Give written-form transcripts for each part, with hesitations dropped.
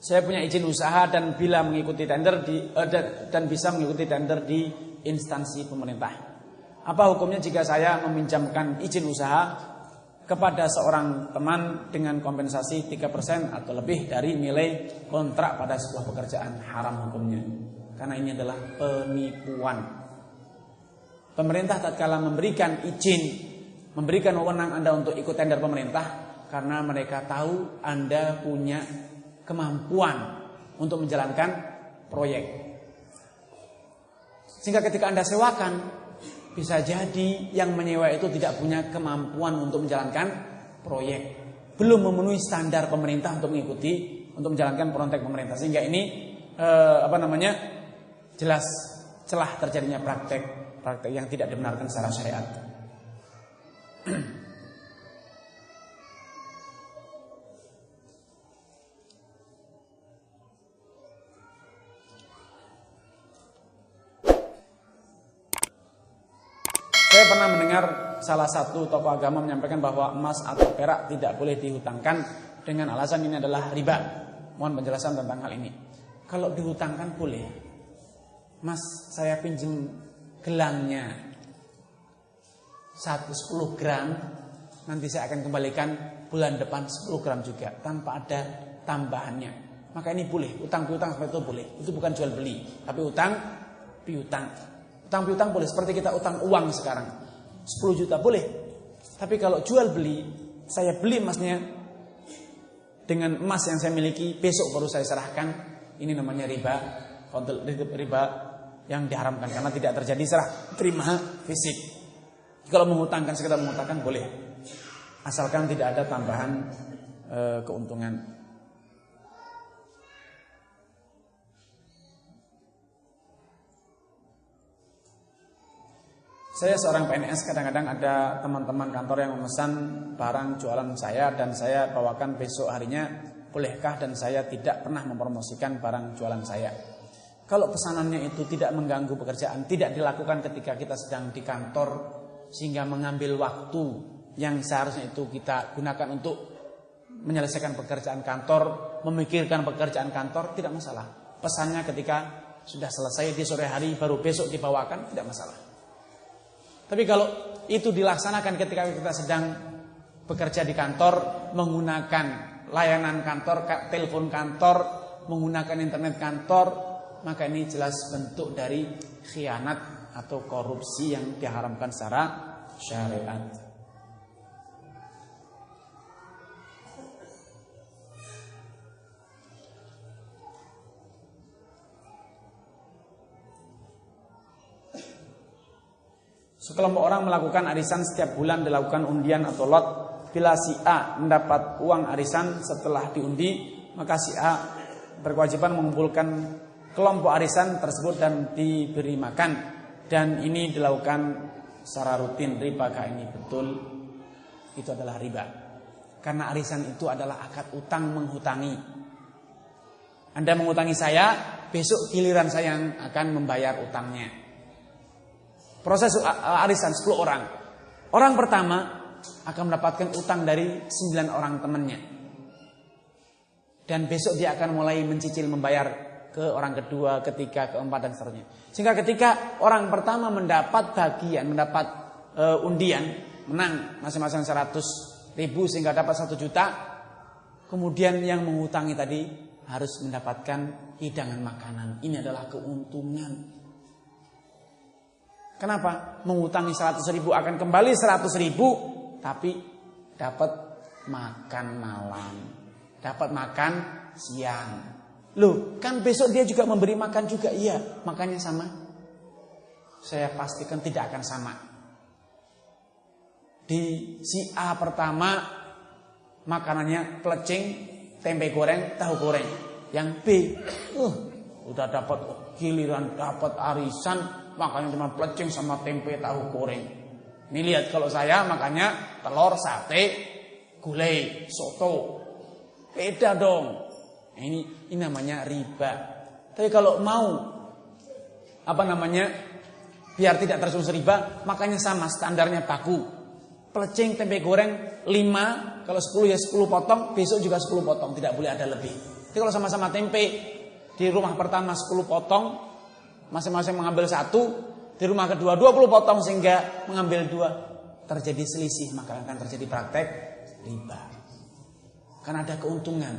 saya punya izin usaha dan bila mengikuti tender dan bisa mengikuti tender di instansi pemerintah. Apa hukumnya jika saya meminjamkan izin usaha kepada seorang teman dengan kompensasi 3% atau lebih dari nilai kontrak pada sebuah pekerjaan? Haram hukumnya, karena ini adalah penipuan. Pemerintah tatkala memberikan izin, memberikan wewenang Anda untuk ikut tender pemerintah, karena mereka tahu Anda punya kemampuan untuk menjalankan proyek. Sehingga ketika Anda sewakan, bisa jadi yang menyewa itu tidak punya kemampuan untuk menjalankan proyek, belum memenuhi standar pemerintah untuk menjalankan proyek pemerintah. Sehingga ini jelas celah terjadinya praktek yang tidak dibenarkan secara syariat. Saya pernah mendengar salah satu tokoh agama menyampaikan bahwa emas atau perak tidak boleh dihutangkan dengan alasan ini adalah riba. Mohon penjelasan tentang hal ini. Kalau dihutangkan boleh. Mas, saya pinjam gelangnya 10 gram, nanti saya akan kembalikan bulan depan 10 gram juga tanpa ada tambahannya. Maka ini boleh, utang piutang seperti itu boleh. Itu bukan jual beli, tapi utang piutang. Utang piutang boleh, seperti kita utang uang sekarang 10 juta boleh. Tapi kalau jual beli, saya beli emasnya dengan emas yang saya miliki, besok baru saya serahkan, ini namanya riba yang diharamkan karena tidak terjadi serah terima fisik. Kalau mengutangkan, sekedar mengutangkan boleh, asalkan tidak ada tambahan keuntungan. Saya seorang PNS, kadang-kadang ada teman-teman kantor yang memesan barang jualan saya dan saya bawakan besok harinya, bolehkah? Dan saya tidak pernah mempromosikan barang jualan saya. Kalau pesanannya itu tidak mengganggu pekerjaan, tidak dilakukan ketika kita sedang di kantor, sehingga mengambil waktu yang seharusnya itu kita gunakan untuk menyelesaikan pekerjaan kantor, memikirkan pekerjaan kantor, tidak masalah. Pesannya ketika sudah selesai di sore hari baru besok dibawakan, tidak masalah. Tapi kalau itu dilaksanakan ketika kita sedang bekerja di kantor, menggunakan layanan kantor, telepon kantor, menggunakan internet kantor, maka ini jelas bentuk dari khianat atau korupsi yang diharamkan secara syariat. Sekelompok orang melakukan arisan setiap bulan, dilakukan undian atau lot. Bila si A mendapat uang arisan setelah diundi, maka si A berkewajiban mengumpulkan kelompok arisan tersebut dan diberi makan. Dan ini dilakukan secara rutin. Ribakah ini? Betul, itu adalah riba. Karena arisan itu adalah akad utang menghutangi. Anda mengutangi saya, besok giliran saya yang akan membayar utangnya. Proses arisan 10 orang. Orang pertama akan mendapatkan utang dari 9 orang temannya. Dan besok dia akan mulai mencicil membayar ke orang kedua, ketiga, keempat dan seterusnya. Sehingga ketika orang pertama mendapat bagian, mendapat undian, menang masing-masing 100.000 sehingga dapat 1 juta, kemudian yang mengutangi tadi harus mendapatkan hidangan makanan. Ini adalah keuntungan. Kenapa? Mengutangi 100.000 akan kembali 100.000, tapi dapat makan malam, dapat makan siang. Loh, kan besok dia juga memberi makan juga, iya, makannya sama? Saya pastikan tidak akan sama. Di si A pertama makanannya plecing, tempe goreng, tahu goreng. Yang B, udah dapat giliran, dapat arisan, makanya cuma plecing sama tempe tahu goreng. Ini lihat kalau saya makanya telur, sate, gulai, soto. Beda dong. Ini namanya riba. Tapi kalau mau biar tidak tersumber riba, makanya sama standarnya baku. Plecing tempe goreng 5, kalau 10 ya 10 potong, besok juga 10 potong, tidak boleh ada lebih. Jadi kalau sama-sama tempe di rumah pertama 10 potong, masing-masing mengambil 1, di rumah kedua 20 potong sehingga mengambil 2, terjadi selisih, maka akan terjadi praktek riba. Karena ada keuntungan.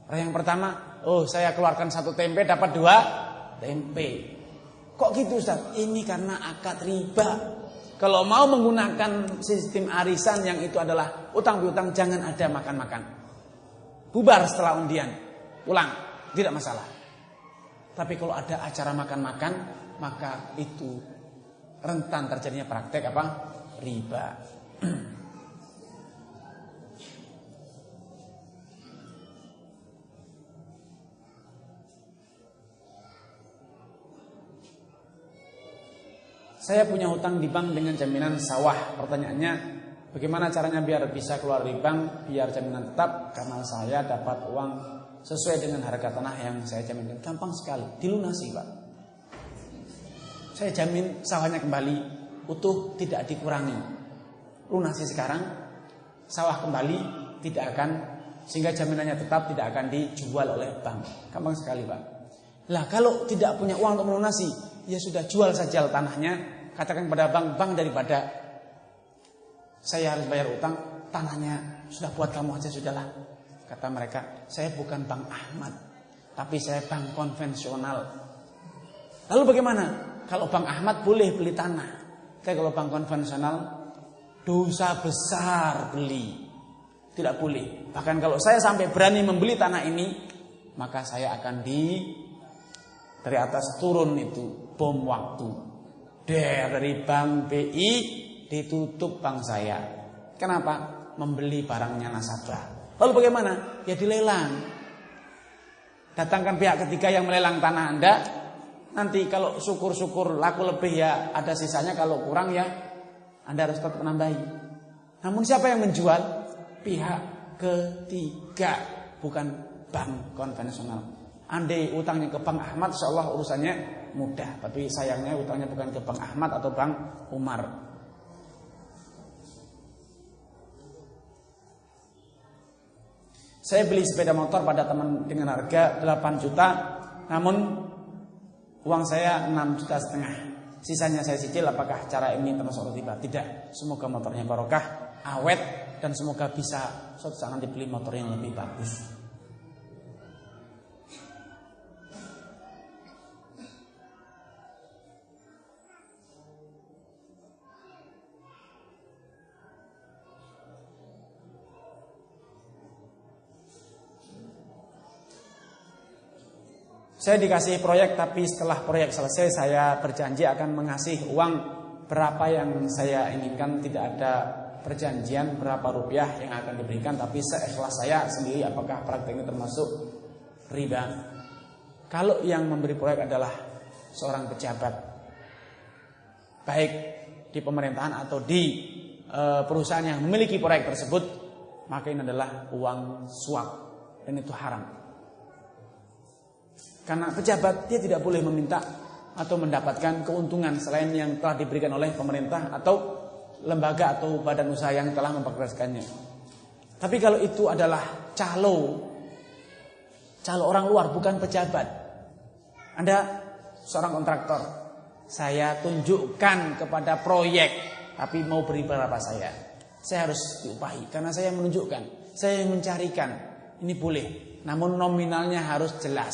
Orang yang pertama, saya keluarkan 1 tempe dapat 2 tempe. Kok gitu Ustaz? Ini karena akad riba. Kalau mau menggunakan sistem arisan yang itu adalah utang piutang, jangan ada makan-makan. Bubar setelah undian, pulang, tidak masalah. Tapi kalau ada acara makan-makan, maka itu rentan terjadinya praktek apa? Riba. Saya punya hutang di bank dengan jaminan sawah. Pertanyaannya, bagaimana caranya biar bisa keluar dari bank, biar jaminan tetap, karena saya dapat uang sesuai dengan harga tanah yang saya jaminkan. Gampang sekali, dilunasi Pak. Saya jamin sawahnya kembali utuh, tidak dikurangi. Lunasi sekarang, sawah kembali, tidak akan, sehingga jaminannya tetap, tidak akan dijual oleh bank. Gampang sekali Pak. Lah kalau tidak punya uang untuk melunasi, ya sudah, jual saja tanahnya. Katakan kepada bank daripada saya harus bayar utang, tanahnya sudah buat kamu aja sudahlah. Kata mereka, saya bukan Bank Ahmad, tapi saya bank konvensional. Lalu bagaimana? Kalau Bank Ahmad boleh beli tanah, tapi kalau bank konvensional dosa besar beli, tidak boleh. Bahkan kalau saya sampai berani membeli tanah ini, maka saya akan dari atas turun itu bom waktu. Dari bank BI ditutup bank saya. Kenapa? Membeli barangnya nasabah. Lalu bagaimana? Ya dilelang. Datangkan pihak ketiga yang melelang tanah Anda. Nanti kalau syukur-syukur laku lebih ya ada sisanya. Kalau kurang ya Anda harus tetap menambahi. Namun siapa yang menjual? Pihak ketiga, bukan bank konvensional. Andai utangnya ke Bank Ahmad, insyaallah urusannya mudah. Tapi sayangnya utangnya bukan ke Bank Ahmad atau Bank Umar. Saya beli sepeda motor pada teman dengan harga 8 juta, namun uang saya 6,5 juta. Sisanya saya cicil. Apakah cara ini termasuk riba? Tidak. Semoga motornya barokah, awet, dan semoga bisa suatu saat nanti beli motor yang lebih bagus. Saya dikasih proyek, tapi setelah proyek selesai saya berjanji akan mengasih uang berapa yang saya inginkan. Tidak ada perjanjian berapa rupiah yang akan diberikan, tapi seikhlas saya sendiri. Apakah praktek ini termasuk riba? Kalau yang memberi proyek adalah seorang pejabat, baik di pemerintahan atau di perusahaan yang memiliki proyek tersebut, maka ini adalah uang suap dan itu haram. Karena pejabat dia tidak boleh meminta atau mendapatkan keuntungan selain yang telah diberikan oleh pemerintah atau lembaga atau badan usaha yang telah memperkeraskannya. Tapi kalau itu adalah calo orang luar, bukan pejabat. Anda seorang kontraktor, saya tunjukkan kepada proyek, tapi mau beri berapa saya harus diupahi karena saya menunjukkan, saya mencarikan. Ini boleh, namun nominalnya harus jelas.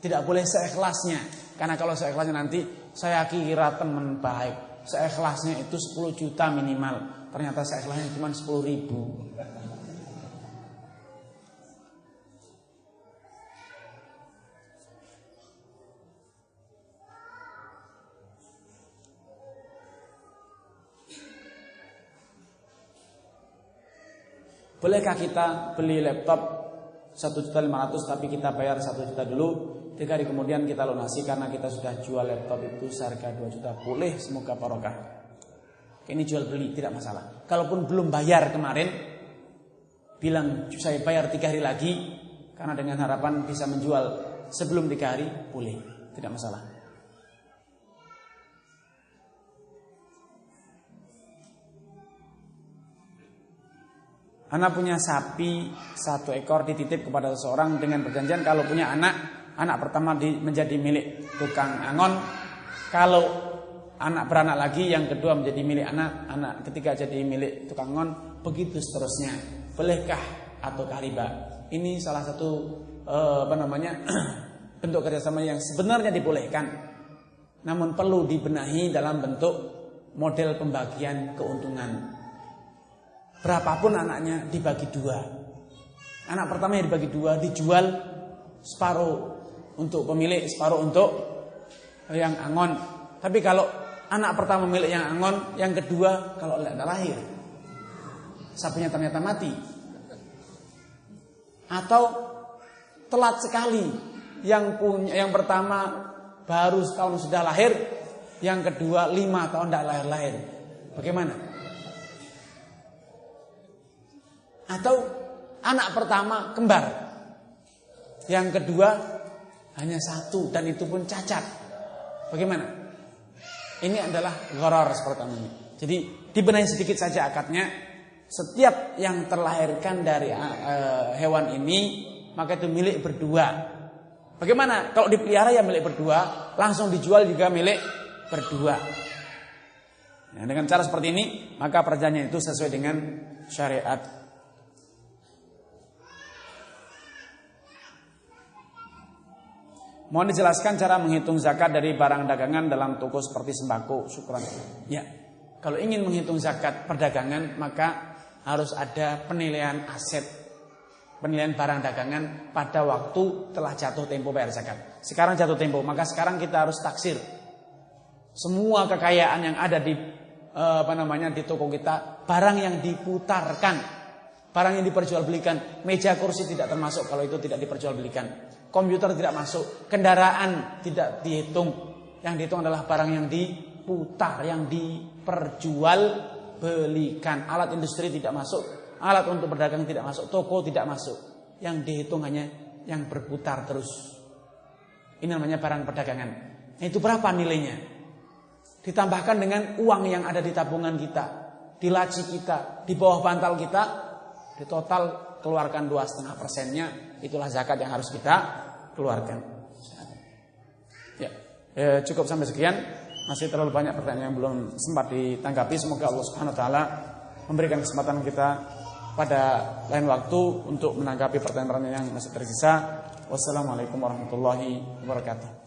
Tidak boleh seikhlasnya. Karena kalau seikhlasnya nanti saya kira teman baik, seikhlasnya itu 10 juta minimal, ternyata seikhlasnya cuma 10.000. Bolehkah kita beli laptop 1.500.000 tapi kita bayar 1 juta dulu, 3 hari kemudian kita lunasi karena kita sudah jual laptop itu seharga 2 juta? Boleh, semoga barokah. Ini jual beli tidak masalah. Kalaupun belum bayar kemarin, bilang saya bayar 3 hari lagi, karena dengan harapan bisa menjual sebelum 3 hari, boleh, tidak masalah. Ana punya sapi 1 ekor dititip kepada seseorang dengan perjanjian kalau punya anak pertama menjadi milik tukang angon. Kalau anak beranak lagi, yang kedua menjadi milik anak ketiga jadi milik tukang angon, begitu seterusnya. Bolehkah ataukah riba? Ini salah satu bentuk kerjasama yang sebenarnya dibolehkan, namun perlu dibenahi dalam bentuk model pembagian keuntungan. Berapapun anaknya dibagi 2. Anak pertama yang dibagi 2 dijual separuh untuk pemilik, separuh untuk yang angon. Tapi kalau anak pertama milik yang angon, yang kedua kalau tidak lahir, sapinya ternyata mati, atau telat sekali, yang pertama baru setahun sudah lahir, yang kedua 5 tahun tidak lahir-lahir, bagaimana? Atau anak pertama kembar, yang kedua hanya 1 dan itu pun cacat, bagaimana? Ini adalah gharar seperti ini. Jadi dibenahi sedikit saja akadnya. Setiap yang terlahirkan dari hewan ini maka itu milik berdua. Bagaimana kalau dipelihara ya milik berdua, langsung dijual juga milik berdua. Nah, dengan cara seperti ini maka perjanjian itu sesuai dengan syariat. Mohon dijelaskan cara menghitung zakat dari barang dagangan dalam toko seperti sembako. Syukran. Ya, kalau ingin menghitung zakat perdagangan maka harus ada penilaian aset, penilaian barang dagangan pada waktu telah jatuh tempo bayar zakat. Sekarang jatuh tempo, maka sekarang kita harus taksir semua kekayaan yang ada di di toko kita, barang yang diputarkan, barang yang diperjualbelikan. Meja kursi tidak termasuk kalau itu tidak diperjualbelikan. Komputer tidak masuk, kendaraan tidak dihitung. Yang dihitung adalah barang yang diputar, yang diperjualbelikan. Alat industri tidak masuk, alat untuk berdagang tidak masuk, toko tidak masuk. Yang dihitung hanya yang berputar terus. Ini namanya barang perdagangan. Itu berapa nilainya? Ditambahkan dengan uang yang ada di tabungan kita, di laci kita, di bawah bantal kita, di total keluarkan 2,5%-nya, itulah zakat yang harus kita keluarkan. Ya, cukup sampai sekian. Masih terlalu banyak pertanyaan yang belum sempat ditanggapi. Semoga Allah Subhanahu wa taala memberikan kesempatan kita pada lain waktu untuk menanggapi pertanyaan-pertanyaan yang masih tersisa. Wassalamualaikum warahmatullahi wabarakatuh.